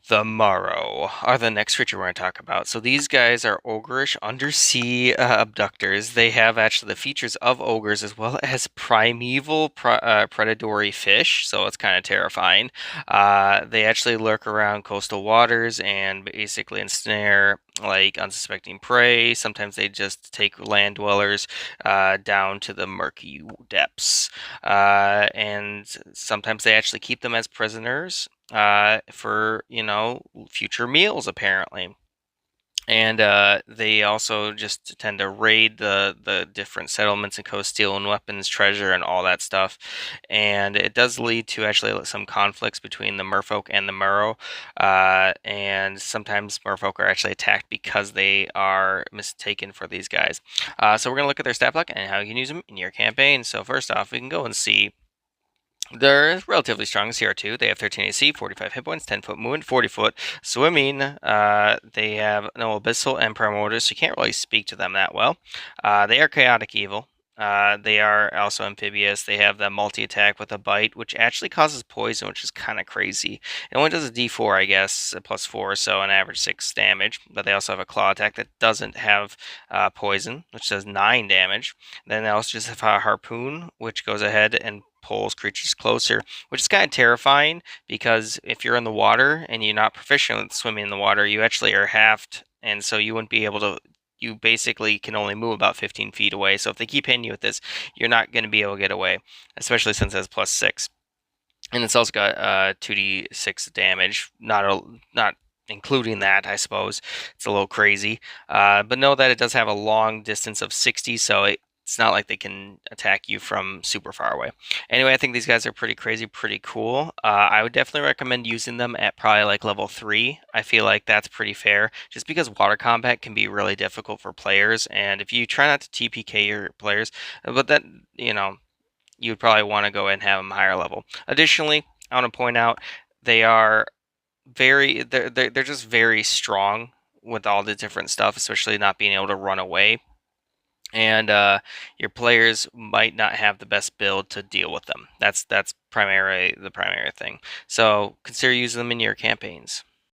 The Morrow are the next creature we're going to talk about. So these guys are ogreish undersea abductors. They have actually the features of ogres as well as primeval predatory fish, so it's kind of terrifying. They actually lurk around coastal waters and basically ensnare like unsuspecting prey. Sometimes they just take land dwellers down to the murky depths, and sometimes they actually keep them as prisoners for future meals apparently. And they also just tend to raid the different settlements and coast, stealing weapons, treasure, and all that stuff. And it does lead to actually some conflicts between the merfolk and the Morrow. And sometimes merfolk are actually attacked because they are mistaken for these guys. So we're going to look at their stat block and how you can use them in your campaign. So first off, we can go and see they're relatively strong CR2. They have 13 AC, 45 hit points, 10-foot movement, 40-foot swimming. They have no abyssal and primordial, so you can't really speak to them that well. They are chaotic evil. They are also amphibious. They have the multi-attack with a bite, which actually causes poison, which is kind of crazy. It only does a D4, I guess, plus 4, so an average 6 damage. But they also have a claw attack that doesn't have poison, which does 9 damage. Then they also just have a harpoon, which goes ahead and pulls creatures closer, which is kind of terrifying because if you're in the water and you're not proficient with swimming in the water, you actually are halved, and so you wouldn't be able to. You basically can only move about 15 feet away. So if they keep hitting you with this, you're not going to be able to get away, especially since it has plus 6. And it's also got 2d6 damage, not including that, I suppose. It's a little crazy. But know that it does have a long distance of 60, so it's not like they can attack you from super far away. Anyway, I think these guys are pretty crazy, pretty cool. I would definitely recommend using them at probably like level 3. I feel like that's pretty fair, just because water combat can be really difficult for players, and if you try not to TPK your players, but that, you know, you would probably want to go and have them higher level. Additionally, I want to point out they are they're just very strong with all the different stuff, especially not being able to run away. And your players might not have the best build to deal with them. That's primarily the primary thing. So consider using them in your campaigns.